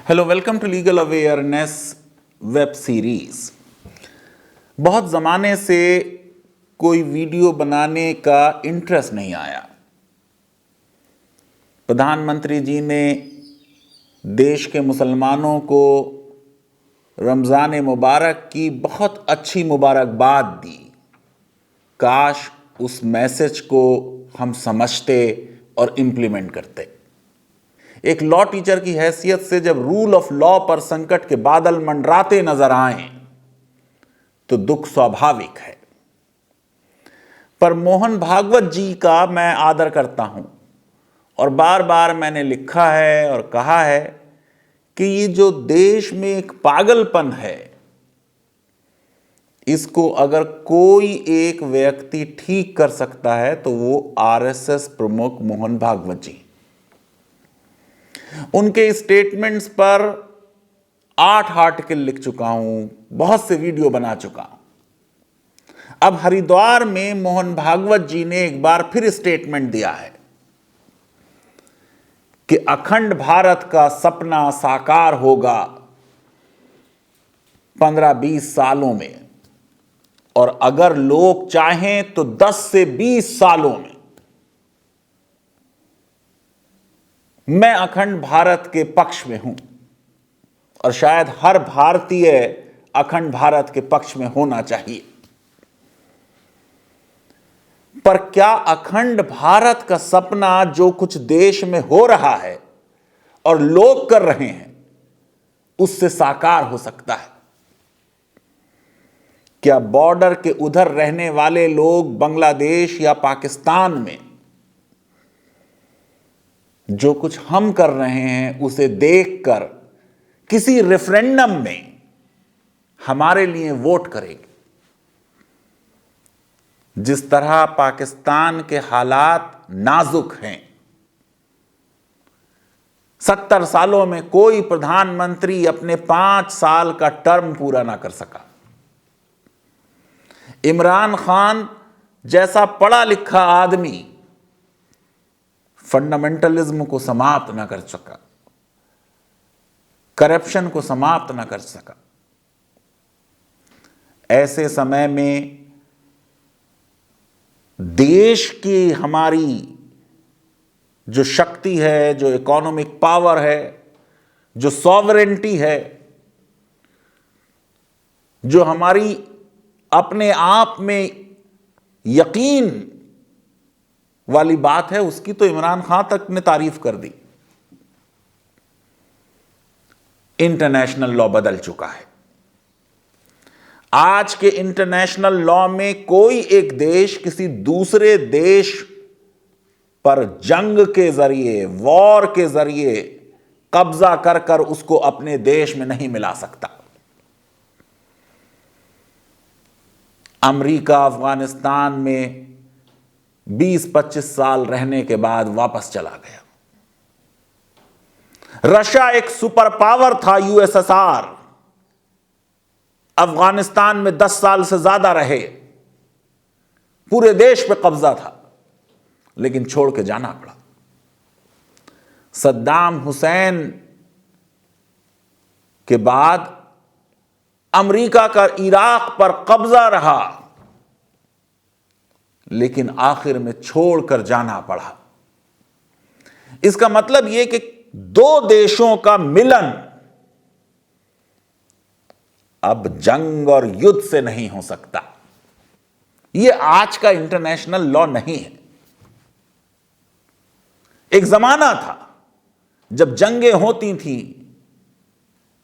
Hello, welcome to legal awareness web series. बहुत ज़माने से कोई वीडियो बनाने का इंटरेस्ट नहीं आया। प्रधानमंत्री जी ने देश के मुसलमानों को रमज़ान मुबारक की बहुत अच्छी मुबारकबाद दी। काश उस मैसेज को हम समझते और इम्प्लीमेंट करते। एक लॉ टीचर की हैसियत से जब रूल ऑफ लॉ पर संकट के बादल मंडराते नजर आए तो दुख स्वाभाविक है। पर मोहन भागवत जी का मैं आदर करता हूं और बार बार मैंने लिखा है और कहा है कि ये जो देश में एक पागलपन है, इसको अगर कोई एक व्यक्ति ठीक कर सकता है तो वो आरएसएस प्रमुख मोहन भागवत जी। उनके स्टेटमेंट्स पर 8 आर्टिकल लिख चुका हूं, बहुत से वीडियो बना चुका हूं। अब हरिद्वार में मोहन भागवत जी ने एक बार फिर स्टेटमेंट दिया है कि अखंड भारत का सपना साकार होगा 15-20 सालों में, और अगर लोग चाहें तो 10 से 20 सालों में। मैं अखंड भारत के पक्ष में हूं और शायद हर भारतीय अखंड भारत के पक्ष में होना चाहिए। पर क्या अखंड भारत का सपना जो कुछ देश में हो रहा है और लोग कर रहे हैं, उससे साकार हो सकता है? क्या बॉर्डर के उधर रहने वाले लोग बांग्लादेश या पाकिस्तान में जो कुछ हम कर रहे हैं उसे देखकर किसी रेफरेंडम में हमारे लिए वोट करेंगे? जिस तरह पाकिस्तान के हालात नाजुक हैं, 70 सालों में कोई प्रधानमंत्री अपने 5 साल का टर्म पूरा ना कर सका। इमरान खान जैसा पढ़ा लिखा आदमी फंडामेंटलिज्म को समाप्त ना कर सका, करप्शन को समाप्त ना कर सका। ऐसे समय में देश की हमारी जो शक्ति है, जो इकोनॉमिक पावर है, जो सॉवरेंटी है, जो हमारी अपने आप में यकीन वाली बात है, उसकी तो इमरान खान तक ने तारीफ कर दी। इंटरनेशनल लॉ बदल चुका है। आज के इंटरनेशनल लॉ में कोई एक देश किसी दूसरे देश पर जंग के जरिए, वॉर के जरिए कब्जा कर कर उसको अपने देश में नहीं मिला सकता। अमेरिका अफगानिस्तान में 20-25 साल रहने के बाद वापस चला गया। रशिया एक सुपर पावर था, यूएसएसआर, अफगानिस्तान में 10 साल से ज्यादा रहे, पूरे देश पे कब्जा था, लेकिन छोड़ के जाना पड़ा। सद्दाम हुसैन के बाद अमेरिका का इराक पर कब्जा रहा, लेकिन आखिर में छोड़कर जाना पड़ा। इसका मतलब यह कि दो देशों का मिलन अब जंग और युद्ध से नहीं हो सकता। यह आज का इंटरनेशनल लॉ नहीं है। एक जमाना था जब जंगें होती थी,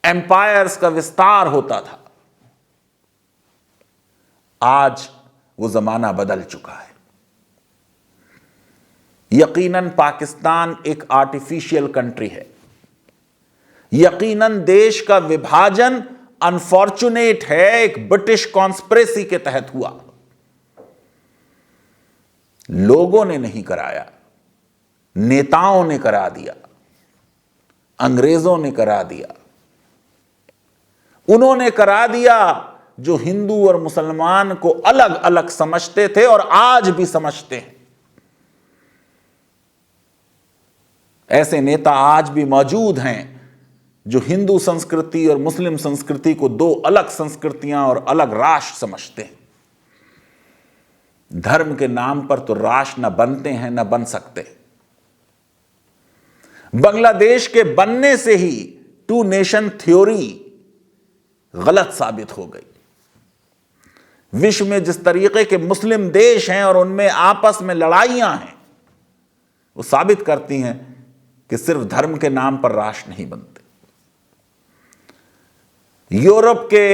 एम्पायर्स का विस्तार होता था। आज वो जमाना बदल चुका है। यकीनन पाकिस्तान एक आर्टिफिशियल कंट्री है। यकीनन देश का विभाजन अनफॉर्चुनेट है, एक ब्रिटिश कॉन्स्पिरेसी के तहत हुआ। लोगों ने नहीं कराया, नेताओं ने करा दिया, अंग्रेजों ने करा दिया। उन्होंने करा दिया जो हिंदू और मुसलमान को अलग अलग समझते थे और आज भी समझते हैं। ऐसे नेता आज भी मौजूद हैं जो हिंदू संस्कृति और मुस्लिम संस्कृति को दो अलग संस्कृतियां और अलग राष्ट्र समझते हैं। धर्म के नाम पर तो राष्ट्र न बनते हैं न बन सकते। बांग्लादेश के बनने से ही टू नेशन थ्योरी गलत साबित हो गई। विश्व में जिस तरीके के मुस्लिम देश हैं और उनमें आपस में लड़ाइयां हैं, वो साबित करती हैं कि सिर्फ धर्म के नाम पर राष्ट्र नहीं बनते। यूरोप के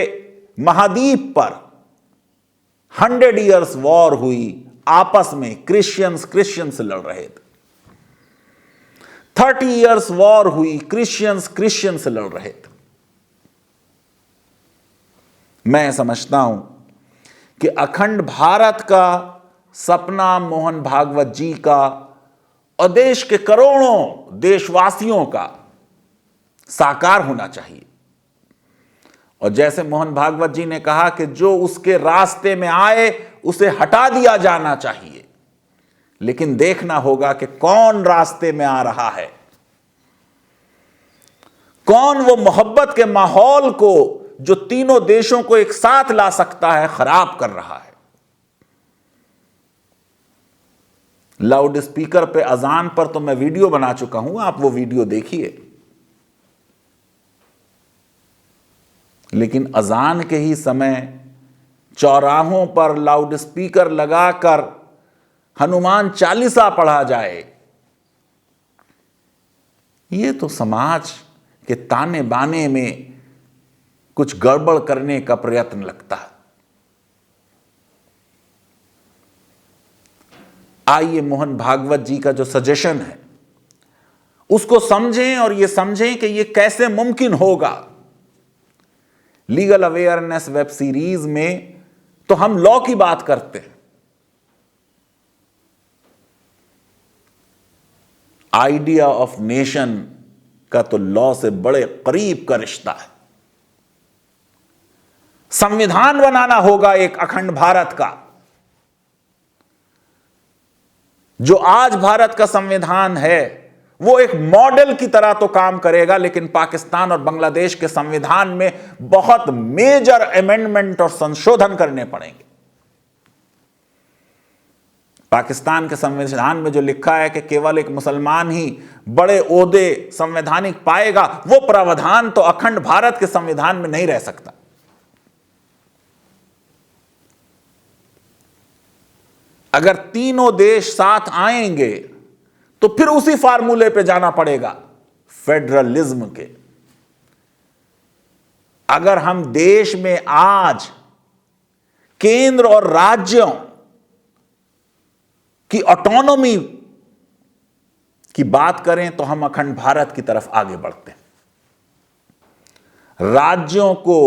महाद्वीप पर 100 ईयर्स वॉर हुई, आपस में क्रिश्चियन से लड़ रहे थे। 30 ईयर्स वॉर हुई, क्रिश्चियन से लड़ रहे थे। मैं समझता हूं कि अखंड भारत का सपना मोहन भागवत जी का और देश के करोड़ों देशवासियों का साकार होना चाहिए। और जैसे मोहन भागवत जी ने कहा कि जो उसके रास्ते में आए उसे हटा दिया जाना चाहिए, लेकिन देखना होगा कि कौन रास्ते में आ रहा है, कौन वो मोहब्बत के माहौल को जो तीनों देशों को एक साथ ला सकता है खराब कर रहा है। लाउड स्पीकर पे अजान पर तो मैं वीडियो बना चुका हूं, आप वो वीडियो देखिए। लेकिन अजान के ही समय चौराहों पर लाउड स्पीकर लगाकर हनुमान चालीसा पढ़ा जाए, ये तो समाज के ताने बाने में कुछ गड़बड़ करने का प्रयत्न लगता है। आइए मोहन भागवत जी का जो सजेशन है उसको समझें और ये समझें कि ये कैसे मुमकिन होगा। लीगल अवेयरनेस वेब सीरीज में तो हम लॉ की बात करते हैं, आइडिया ऑफ नेशन का तो लॉ से बड़े करीब का रिश्ता है। संविधान बनाना होगा एक अखंड भारत का। जो आज भारत का संविधान है वो एक मॉडल की तरह तो काम करेगा, लेकिन पाकिस्तान और बांग्लादेश के संविधान में बहुत मेजर अमेंडमेंट और संशोधन करने पड़ेंगे। पाकिस्तान के संविधान में जो लिखा है कि केवल एक मुसलमान ही बड़े ओहदे संवैधानिक पाएगा, वो प्रावधान तो अखंड भारत के संविधान में नहीं रह सकता। अगर तीनों देश साथ आएंगे तो फिर उसी फार्मूले पे जाना पड़ेगा, फेडरलिज्म के। अगर हम देश में आज केंद्र और राज्यों की ऑटोनॉमी की बात करें तो हम अखंड भारत की तरफ आगे बढ़ते हैं। राज्यों को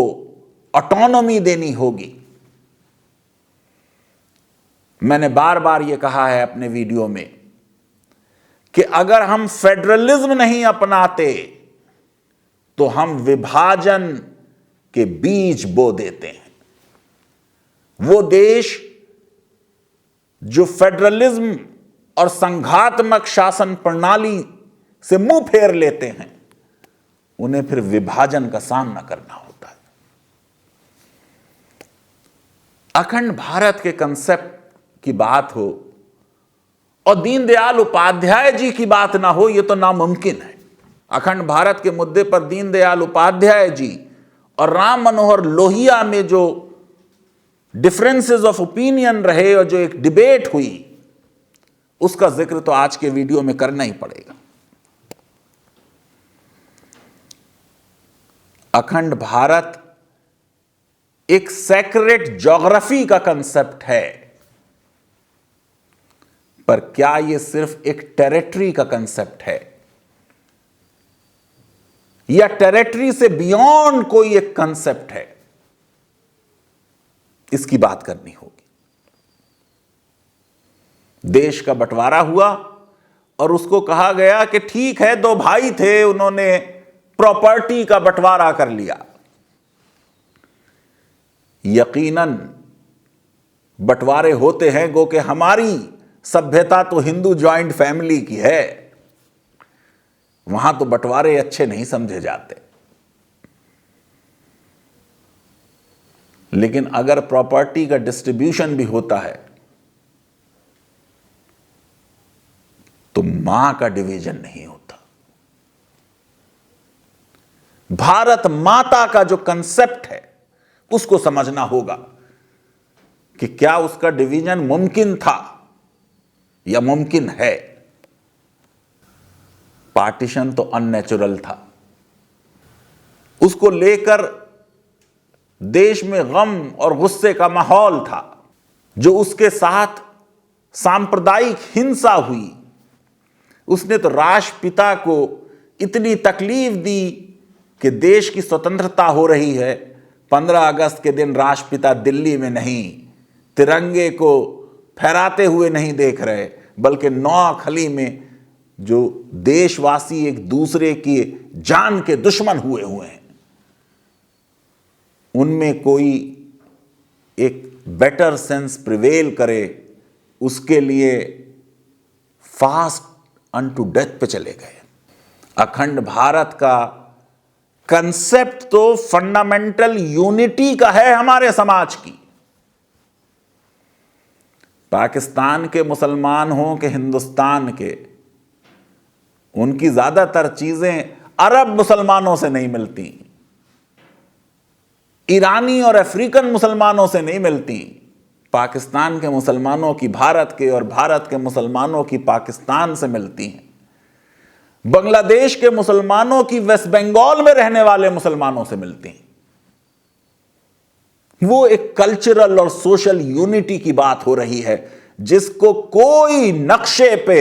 ऑटोनॉमी देनी होगी। मैंने बार बार यह कहा है अपने वीडियो में कि अगर हम फेडरलिज्म नहीं अपनाते तो हम विभाजन के बीज बो देते हैं। वो देश जो फेडरलिज्म और संघात्मक शासन प्रणाली से मुंह फेर लेते हैं, उन्हें फिर विभाजन का सामना करना होता है। अखंड भारत के कंसेप्ट की बात हो और दीनदयाल उपाध्याय जी की बात ना हो, यह तो नामुमकिन है। अखंड भारत के मुद्दे पर दीनदयाल उपाध्याय जी और राम मनोहर लोहिया में जो डिफरेंसेस ऑफ ओपिनियन रहे और जो एक डिबेट हुई, उसका जिक्र तो आज के वीडियो में करना ही पड़ेगा। अखंड भारत एक सेक्रेट ज्योग्राफी का कंसेप्ट है, पर क्या यह सिर्फ एक टेरिटरी का कंसेप्ट है या टेरिटरी से बियॉन्ड कोई एक कंसेप्ट है, इसकी बात करनी होगी। देश का बंटवारा हुआ और उसको कहा गया कि ठीक है, दो भाई थे, उन्होंने प्रॉपर्टी का बंटवारा कर लिया। यकीनन बंटवारे होते हैं, गो कि हमारी सभ्यता तो हिंदू जॉइंट फैमिली की है, वहां तो बंटवारे अच्छे नहीं समझे जाते। लेकिन अगर प्रॉपर्टी का डिस्ट्रीब्यूशन भी होता है तो मां का डिवीजन नहीं होता। भारत माता का जो कंसेप्ट है उसको समझना होगा कि क्या उसका डिवीजन मुमकिन था या मुमकिन है। पार्टीशन तो अननेचुरल था, उसको लेकर देश में गम और गुस्से का माहौल था। जो उसके साथ सांप्रदायिक हिंसा हुई, उसने तो राष्ट्रपिता को इतनी तकलीफ दी कि देश की स्वतंत्रता हो रही है, 15 अगस्त के दिन राष्ट्रपिता दिल्ली में नहीं, तिरंगे को फहराते हुए नहीं देख रहे, बल्कि नौखली में जो देशवासी एक दूसरे की जान के दुश्मन हुए हैं, उनमें कोई एक बेटर सेंस प्रिवेल करे, उसके लिए फास्ट अनटू डेथ पे चले गए। अखंड भारत का कंसेप्ट तो फंडामेंटल यूनिटी का है हमारे समाज की। पाकिस्तान के मुसलमान हों कि हिंदुस्तान के, उनकी ज्यादातर चीजें अरब मुसलमानों से नहीं मिलती, ईरानी और अफ्रीकन मुसलमानों से नहीं मिलती। पाकिस्तान के मुसलमानों की भारत के और भारत के मुसलमानों की पाकिस्तान से मिलती हैं। बांग्लादेश के मुसलमानों की वेस्ट बंगाल में रहने वाले मुसलमानों से मिलती हैं। वो एक कल्चरल और सोशल यूनिटी की बात हो रही है जिसको कोई नक्शे पे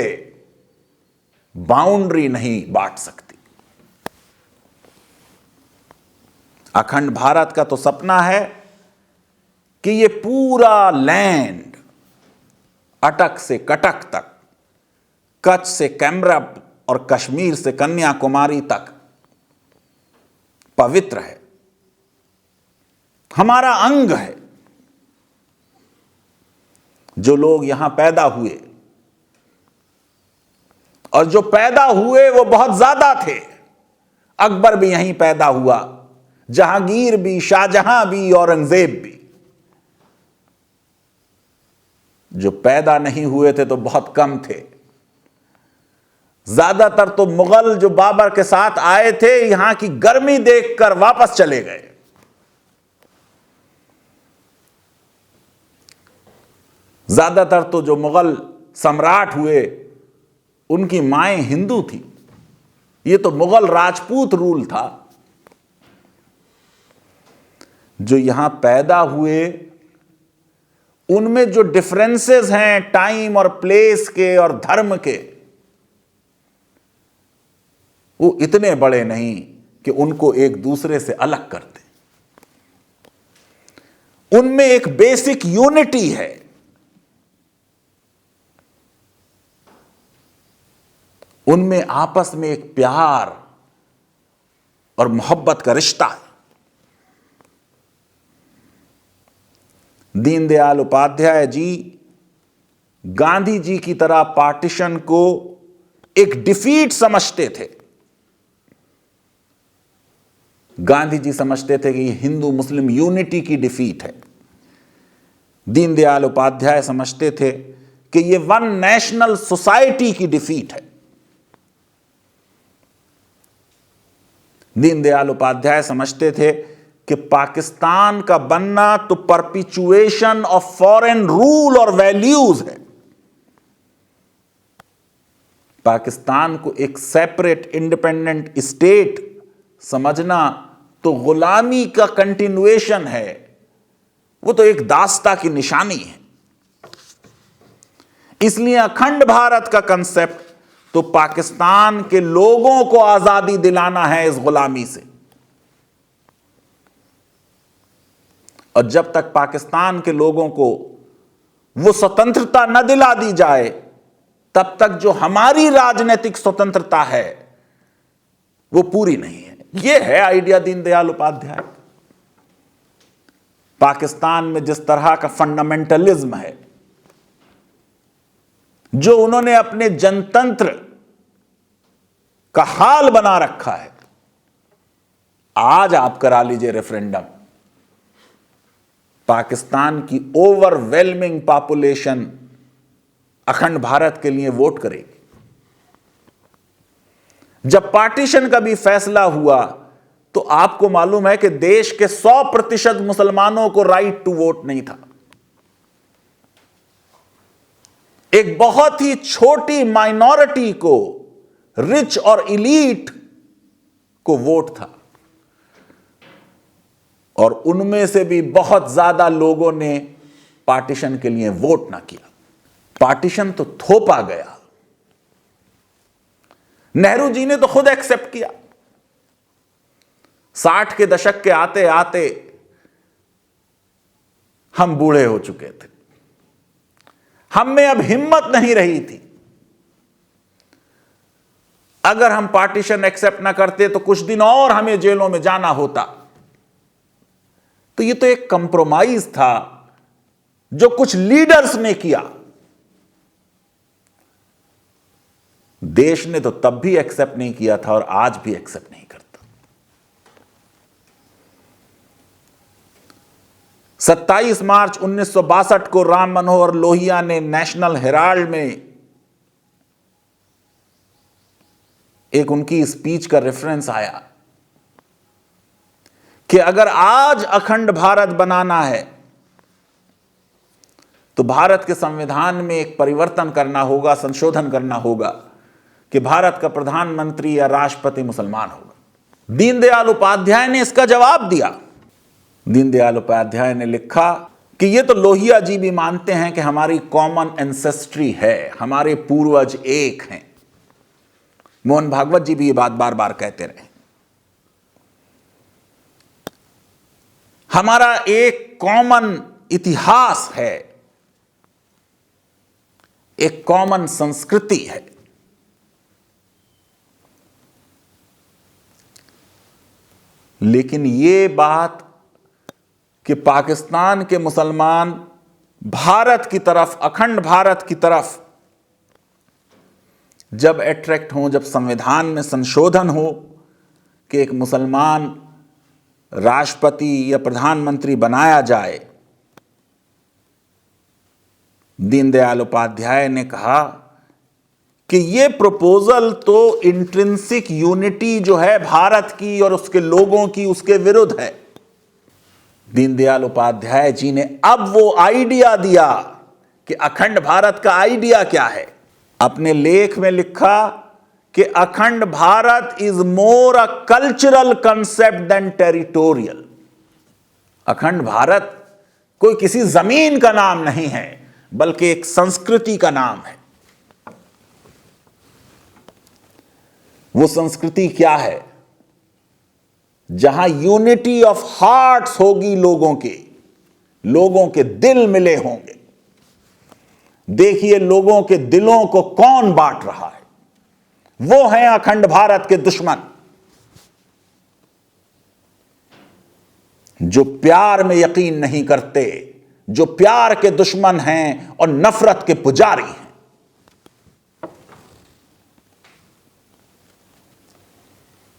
बाउंड्री नहीं बांट सकती। अखंड भारत का तो सपना है कि ये पूरा लैंड अटक से कटक तक, कच्छ से कैमरप और कश्मीर से कन्याकुमारी तक पवित्र है, हमारा अंग है। जो लोग यहां पैदा हुए और जो पैदा हुए वो बहुत ज्यादा थे। अकबर भी यहीं पैदा हुआ, जहांगीर भी, शाहजहां भी, औरंगजेब भी। जो पैदा नहीं हुए थे तो बहुत कम थे। ज्यादातर तो मुगल जो बाबर के साथ आए थे, यहां की गर्मी देखकर वापस चले गए। ज्यादातर तो जो मुगल सम्राट हुए उनकी माएं हिंदू थी। ये तो मुगल राजपूत रूल था। जो यहां पैदा हुए उनमें जो डिफरेंसेस हैं टाइम और प्लेस के और धर्म के, वो इतने बड़े नहीं कि उनको एक दूसरे से अलग कर दें। उनमें एक बेसिक यूनिटी है। उनमें आपस में एक प्यार और मोहब्बत का रिश्ता है। दीनदयाल उपाध्याय जी गांधी जी की तरह पार्टीशन को एक डिफीट समझते थे। गांधी जी समझते थे कि ये हिंदू मुस्लिम यूनिटी की डिफीट है। दीनदयाल उपाध्याय समझते थे कि ये वन नेशनल सोसाइटी की डिफीट है। दीनदयाल उपाध्याय समझते थे कि पाकिस्तान का बनना तो परपिचुएशन ऑफ फॉरेन रूल और वैल्यूज है। पाकिस्तान को एक सेपरेट इंडिपेंडेंट स्टेट समझना तो गुलामी का कंटिन्यूएशन है, वो तो एक दास्ता की निशानी है। इसलिए अखंड भारत का कंसेप्ट तो पाकिस्तान के लोगों को आजादी दिलाना है इस गुलामी से। और जब तक पाकिस्तान के लोगों को वो स्वतंत्रता न दिला दी जाए, तब तक जो हमारी राजनीतिक स्वतंत्रता है वो पूरी नहीं है। यह है आइडिया दीनदयाल उपाध्याय। पाकिस्तान में जिस तरह का फंडामेंटलिज्म है, जो उन्होंने अपने जनतंत्र का हाल बना रखा है, आज आप करा लीजिए रेफरेंडम, पाकिस्तान की ओवरवेलमिंग पॉपुलेशन अखंड भारत के लिए वोट करेगी। जब पार्टीशन का भी फैसला हुआ तो आपको मालूम है कि देश के 100% मुसलमानों को राइट टू वोट नहीं था। एक बहुत ही छोटी माइनॉरिटी को, रिच और इलीट को वोट था, और उनमें से भी बहुत ज्यादा लोगों ने पार्टीशन के लिए वोट ना किया। पार्टीशन तो थोपा गया। नेहरू जी ने तो खुद एक्सेप्ट किया। 60 के दशक के आते आते हम बूढ़े हो चुके थे, हम में अब हिम्मत नहीं रही थी। अगर हम पार्टीशन एक्सेप्ट ना करते तो कुछ दिन और हमें जेलों में जाना होता। तो ये तो एक कंप्रोमाइज था जो कुछ लीडर्स ने किया। देश ने तो तब भी एक्सेप्ट नहीं किया था और आज भी एक्सेप्ट नहीं करता। 27 मार्च 1962 को राम मनोहर लोहिया ने नेशनल हेराल्ड में एक उनकी स्पीच का रेफरेंस आया कि अगर आज अखंड भारत बनाना है तो भारत के संविधान में एक परिवर्तन करना होगा, संशोधन करना होगा कि भारत का प्रधानमंत्री या राष्ट्रपति मुसलमान होगा। दीनदयाल उपाध्याय ने इसका जवाब दिया। दीनदयाल उपाध्याय ने लिखा कि ये तो लोहिया जी भी मानते हैं कि हमारी कॉमन एंसेस्ट्री है, हमारे पूर्वज एक हैं। मोहन भागवत जी भी ये बात बार बार कहते रहे। हमारा एक कॉमन इतिहास है, एक कॉमन संस्कृति है। लेकिन ये बात कि पाकिस्तान के मुसलमान भारत की तरफ, अखंड भारत की तरफ जब अट्रैक्ट हों, जब संविधान में संशोधन हो कि एक मुसलमान राष्ट्रपति या प्रधानमंत्री बनाया जाए, दीनदयाल उपाध्याय ने कहा कि ये प्रपोजल तो इंट्रिंसिक यूनिटी जो है भारत की और उसके लोगों की, उसके विरुद्ध है। दीनदयाल उपाध्याय जी ने अब वो आइडिया दिया कि अखंड भारत का आइडिया क्या है। अपने लेख में लिखा कि Akhand Bharat is more a cultural concept than territorial. Akhand Bharat कोई किसी जमीन का नाम नहीं है, बल्कि एक संस्कृति का नाम है। वो संस्कृति क्या है? जहां यूनिटी ऑफ हार्ट्स होगी, लोगों के दिल मिले होंगे। देखिए लोगों के दिलों को कौन बांट रहा है? वो हैं अखंड भारत के दुश्मन, जो प्यार में यकीन नहीं करते, जो प्यार के दुश्मन हैं और नफरत के पुजारी हैं।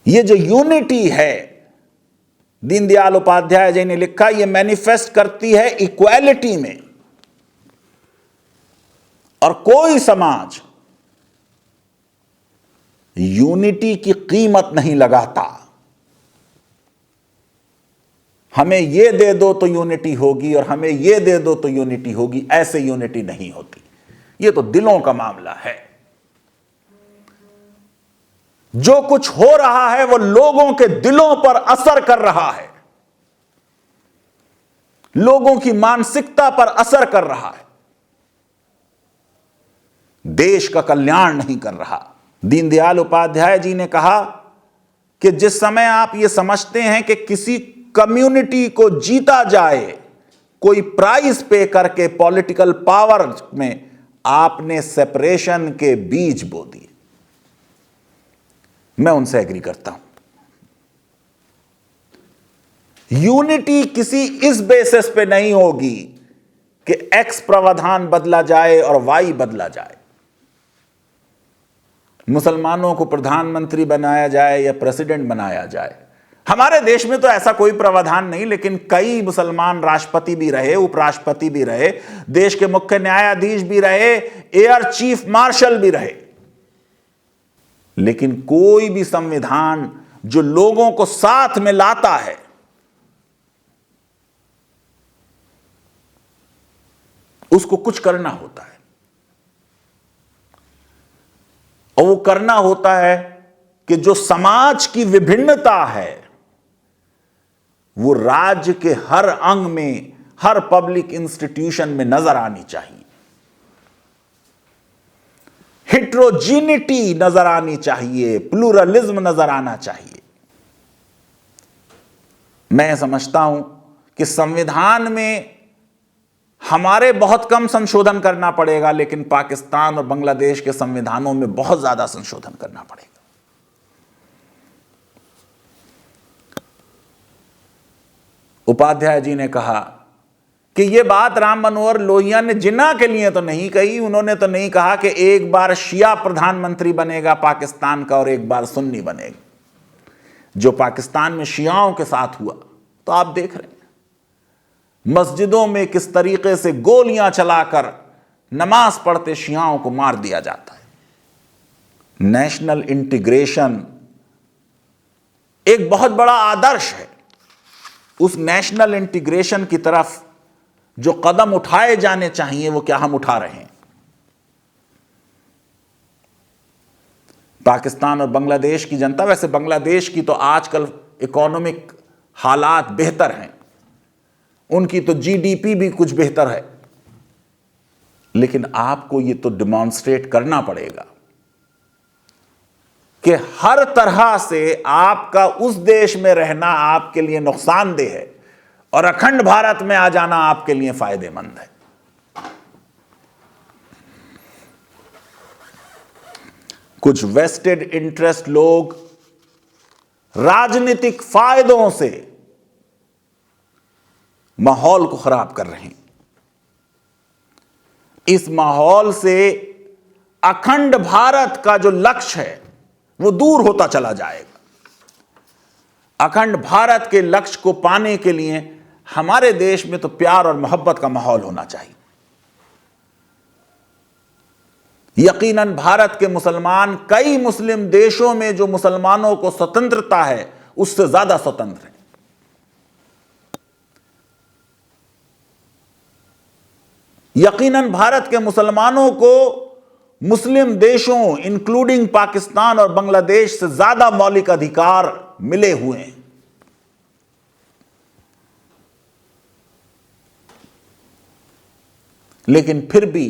ये जो यूनिटी है, दीनदयाल उपाध्याय जी ने लिखा, ये मैनिफेस्ट करती है इक्वालिटी में। और कोई समाज यूनिटी की कीमत नहीं लगाता। हमें ये दे दो तो यूनिटी होगी और हमें ये दे दो तो यूनिटी होगी, ऐसे यूनिटी नहीं होती। ये तो दिलों का मामला है। जो कुछ हो रहा है वो लोगों के दिलों पर असर कर रहा है, लोगों की मानसिकता पर असर कर रहा है, देश का कल्याण नहीं कर रहा। दीनदयाल उपाध्याय जी ने कहा कि जिस समय आप ये समझते हैं कि किसी कम्युनिटी को जीता जाए कोई प्राइस पे करके पॉलिटिकल पावर में, आपने सेपरेशन के बीज बो दिए। मैं उनसे एग्री करता हूं। यूनिटी किसी इस बेसिस पे नहीं होगी कि एक्स प्रावधान बदला जाए और वाई बदला जाए, मुसलमानों को प्रधानमंत्री बनाया जाए या प्रेसिडेंट बनाया जाए, हमारे देश में तो ऐसा कोई प्रावधान नहीं, लेकिन कई मुसलमान राष्ट्रपति भी रहे, उपराष्ट्रपति भी रहे, देश के मुख्य न्यायाधीश भी रहे, एयर चीफ मार्शल भी रहे, लेकिन कोई भी संविधान जो लोगों को साथ में लाता है, उसको कुछ करना होता है, और वो करना होता है कि जो समाज की विभिन्नता है वो राज्य के हर अंग में, हर पब्लिक इंस्टीट्यूशन में नजर आनी चाहिए, हिट्रोजीनिटी नजर आनी चाहिए, प्लूरलिज्म नजर आना चाहिए। मैं समझता हूं कि संविधान में हमारे बहुत कम संशोधन करना पड़ेगा, लेकिन पाकिस्तान और बांग्लादेश के संविधानों में बहुत ज्यादा संशोधन करना पड़ेगा। उपाध्याय जी ने कहा कि यह बात राम मनोहर लोहिया ने जिन्ना के लिए तो नहीं कही। उन्होंने तो नहीं कहा कि एक बार शिया प्रधानमंत्री बनेगा पाकिस्तान का और एक बार सुन्नी बनेगा। जो पाकिस्तान में शियाओं के साथ हुआ तो आप देख रहे हैं, मस्जिदों में किस तरीके से गोलियां चलाकर नमाज पढ़ते शियाओं को मार दिया जाता है। नेशनल इंटीग्रेशन एक बहुत बड़ा आदर्श है। उस नेशनल इंटीग्रेशन की तरफ जो कदम उठाए जाने चाहिए वो क्या हम उठा रहे हैं। पाकिस्तान और बांग्लादेश की जनता, वैसे बांग्लादेश की तो आजकल इकोनॉमिक हालात बेहतर हैं, उनकी तो जीडीपी भी कुछ बेहतर है, लेकिन आपको ये तो डिमॉन्स्ट्रेट करना पड़ेगा कि हर तरह से आपका उस देश में रहना आपके लिए नुकसानदेह है और अखंड भारत में आ जाना आपके लिए फायदेमंद है। कुछ वेस्टेड इंटरेस्ट लोग राजनीतिक फायदों से माहौल को खराब कर रहे हैं। इस माहौल से अखंड भारत का जो लक्ष्य है वो दूर होता चला जाएगा। अखंड भारत के लक्ष्य को पाने के लिए हमारे देश में तो प्यार और मोहब्बत का माहौल होना चाहिए। यकीनन भारत के मुसलमान कई मुस्लिम देशों में जो मुसलमानों को स्वतंत्रता है उससे ज्यादा स्वतंत्र है। यकीनन भारत के मुसलमानों को मुस्लिम देशों इंक्लूडिंग पाकिस्तान और बांग्लादेश से ज्यादा मौलिक अधिकार मिले हुए हैं। लेकिन फिर भी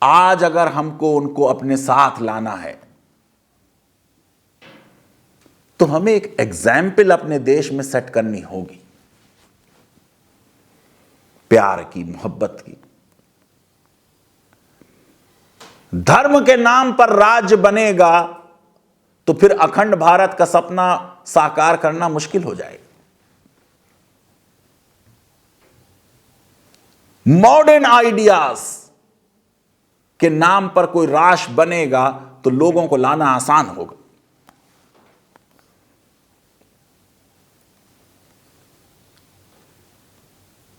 आज अगर हमको उनको अपने साथ लाना है तो हमें एक एग्जाम्पल अपने देश में सेट करनी होगी, प्यार की, मोहब्बत की। धर्म के नाम पर राज्य बनेगा तो फिर अखंड भारत का सपना साकार करना मुश्किल हो जाएगा। मॉडर्न आइडियाज के नाम पर कोई राष्ट्र बनेगा तो लोगों को लाना आसान होगा।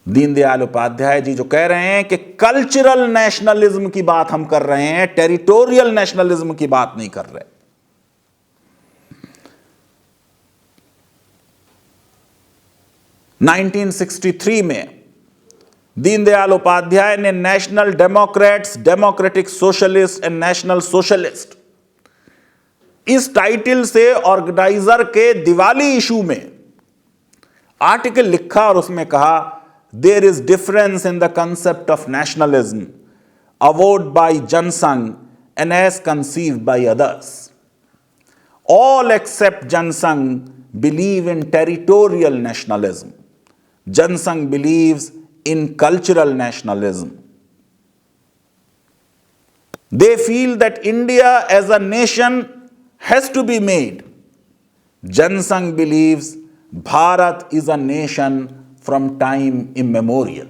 दीनदयाल उपाध्याय जी जो कह रहे हैं कि कल्चरल नेशनलिज्म की बात हम कर रहे हैं, टेरिटोरियल नेशनलिज्म की बात नहीं कर रहे। नाइनटीन 1963 में दीनदयाल उपाध्याय ने national Democrats, democratic socialist and national socialist इस टाइटल से ऑर्गेनाइजर के दिवाली इशू में आर्टिकल लिखा और उसमें कहा, There is difference in the concept of nationalism avowed by Jansang and as conceived by others. All except Jansang believe in territorial nationalism. Jansang believes in cultural nationalism. They feel that India as a nation has to be made. Jansang believes Bharat is a nation from time immemorial.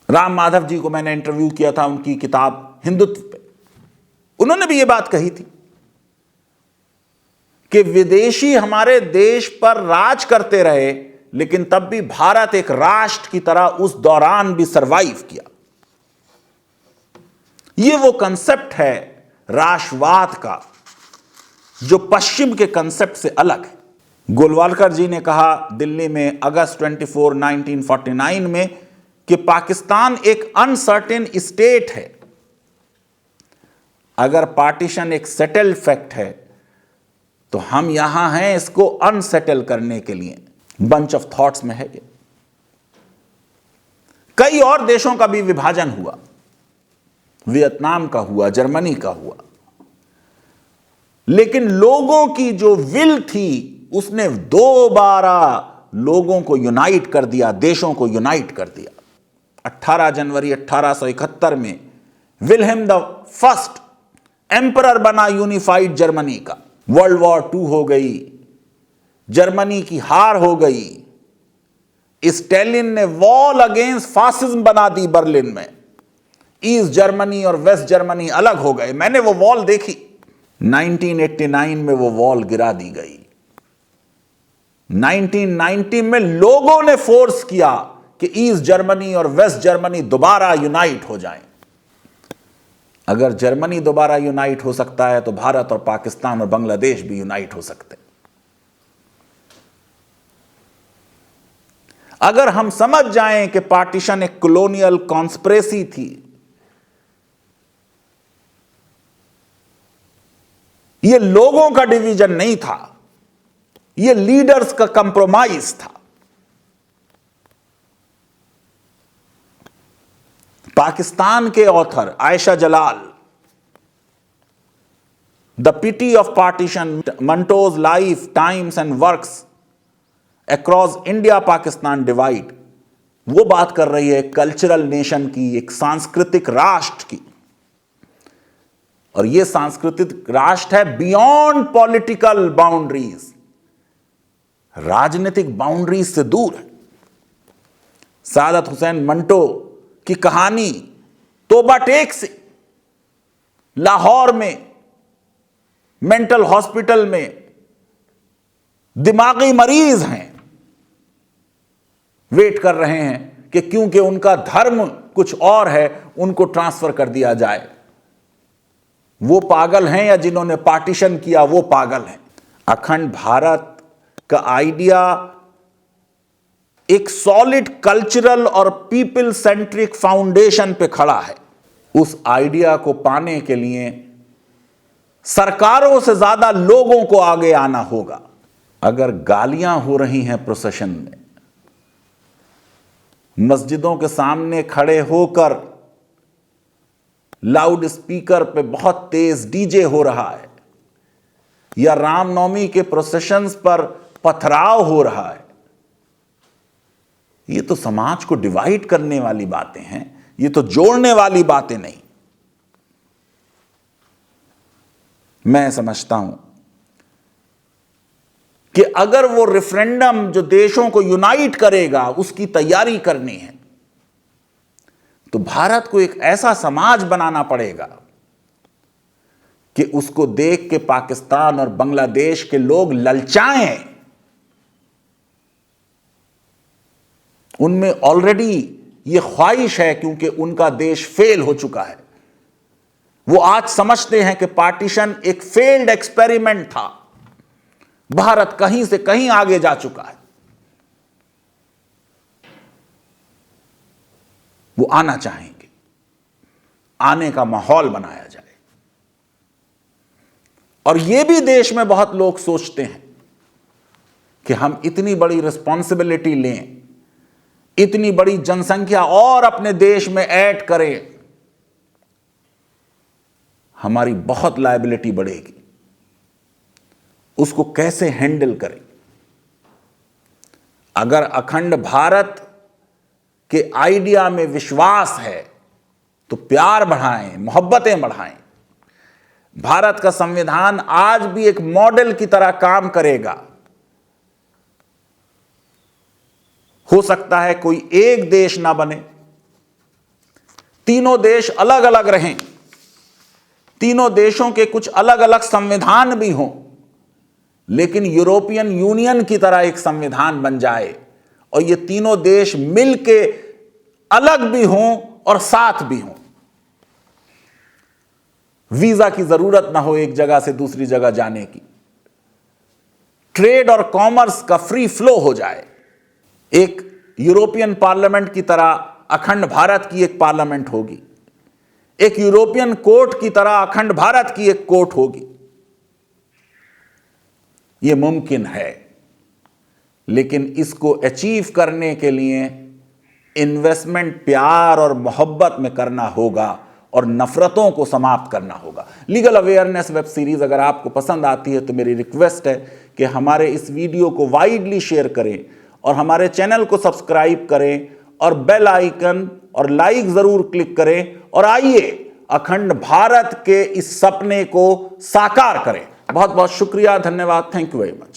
Ram Madhav ji को मैंने interview किया था उनकी किताब हिंदुत्व पे। उन्होंने भी यह बात कही थी कि विदेशी हमारे देश पर राज करते रहे, लेकिन तब भी भारत एक राष्ट्र की तरह उस दौरान भी सरवाइव किया। यह वो कंसेप्ट है राष्ट्रवाद का जो पश्चिम के कंसेप्ट से अलग है। गोलवालकर जी ने कहा दिल्ली में अगस्त 24, 1949 में कि पाकिस्तान एक अनसर्टेन स्टेट है। अगर पार्टीशन एक सेटल्ड फैक्ट है तो हम यहां हैं इसको अनसेटल करने के लिए। बंच ऑफ थॉट्स में है ये। कई और देशों का भी विभाजन हुआ, वियतनाम का हुआ, जर्मनी का हुआ, लेकिन लोगों की जो विल थी उसने दोबारा लोगों को यूनाइट कर दिया, देशों को यूनाइट कर दिया। 18 जनवरी 1871 में विल्हेम द फर्स्ट एम्परर बना यूनिफाइड जर्मनी का। वर्ल्ड वॉर 2 हो गई, जर्मनी की हार हो गई, स्टालिन ने वॉल अगेंस्ट फासिज्म बना दी बर्लिन में। ईस्ट जर्मनी और वेस्ट जर्मनी अलग हो गए। मैंने वो वॉल देखी। 1989 में वो वॉल गिरा दी गई। 1990 में लोगों ने फोर्स किया कि ईस्ट जर्मनी और वेस्ट जर्मनी दोबारा यूनाइट हो जाएं। अगर जर्मनी दोबारा यूनाइट हो सकता है तो भारत और पाकिस्तान और बांग्लादेश भी यूनाइट हो सकते हैं। अगर हम समझ जाएं कि पार्टीशन एक कॉलोनियल कॉन्स्पिरेसी थी, यह लोगों का डिवीजन नहीं था, यह लीडर्स का कंप्रोमाइज था। पाकिस्तान के author Ayesha Jalal, the pity of partition, Manto's life, times and works across India Pakistan divide, वो बात कर रही है कल्चरल नेशन की, एक सांस्कृतिक राष्ट्र की। और यह सांस्कृतिक राष्ट्र है बियॉन्ड पॉलिटिकल बाउंड्रीज, राजनीतिक बाउंड्रीज से दूर है। सादत हुसैन मंटो की कहानी तोबा टेक से, लाहौर में मेंटल हॉस्पिटल में दिमागी मरीज हैं, वेट कर रहे हैं कि क्योंकि उनका धर्म कुछ और है उनको ट्रांसफर कर दिया जाए। वो पागल हैं या जिन्होंने पार्टीशन किया वो पागल हैं। अखंड भारत का आइडिया एक सॉलिड कल्चरल और पीपल सेंट्रिक फाउंडेशन पे खड़ा है। उस आइडिया को पाने के लिए सरकारों से ज्यादा लोगों को आगे आना होगा। अगर गालियां हो रही हैं प्रोसेशन में, मस्जिदों के सामने खड़े होकर लाउड स्पीकर पे बहुत तेज डीजे हो रहा है, या रामनवमी के प्रोसेशंस पर पथराव हो रहा है, ये तो समाज को डिवाइड करने वाली बातें हैं, ये तो जोड़ने वाली बातें नहीं। मैं समझता हूं कि अगर वो रेफरेंडम जो देशों को यूनाइट करेगा उसकी तैयारी करनी है तो भारत को एक ऐसा समाज बनाना पड़ेगा कि उसको देख के पाकिस्तान और बांग्लादेश के लोग ललचाएं। उनमें ऑलरेडी ये ख्वाहिश है क्योंकि उनका देश फेल हो चुका है। वो आज समझते हैं कि पार्टीशन एक फेल्ड एक्सपेरिमेंट था, भारत कहीं से कहीं आगे जा चुका है। वो आना चाहेंगे, आने का माहौल बनाया जाए। और ये भी देश में बहुत लोग सोचते हैं कि हम इतनी बड़ी रिस्पॉन्सिबिलिटी लें, इतनी बड़ी जनसंख्या और अपने देश में ऐड करें, हमारी बहुत लायबिलिटी बढ़ेगी, उसको कैसे हैंडल करें। अगर अखंड भारत के आइडिया में विश्वास है तो प्यार बढ़ाएं, मोहब्बतें बढ़ाएं। भारत का संविधान आज भी एक मॉडल की तरह काम करेगा। हो सकता है कोई एक देश ना बने, तीनों देश अलग अलग रहें, तीनों देशों के कुछ अलग अलग संविधान भी हों, लेकिन यूरोपियन यूनियन की तरह एक संविधान बन जाए और ये तीनों देश मिलके अलग भी हों और साथ भी हों। वीजा की जरूरत ना हो एक जगह से दूसरी जगह जाने की। ट्रेड और कॉमर्स का फ्री फ्लो हो जाए। एक यूरोपियन पार्लियामेंट की तरह अखंड भारत की एक पार्लियामेंट होगी, एक यूरोपियन कोर्ट की तरह अखंड भारत की एक कोर्ट होगी। यह मुमकिन है, लेकिन इसको अचीव करने के लिए इन्वेस्टमेंट प्यार और मोहब्बत में करना होगा और नफरतों को समाप्त करना होगा। लीगल अवेयरनेस वेब सीरीज अगर आपको पसंद आती है तो मेरी रिक्वेस्ट है कि हमारे इस वीडियो को वाइडली शेयर करें और हमारे चैनल को सब्सक्राइब करें और बेल आइकन और लाइक जरूर क्लिक करें और आइए अखंड भारत के इस सपने को साकार करें। बहुत बहुत शुक्रिया, धन्यवाद, थैंक यू वेरी मच।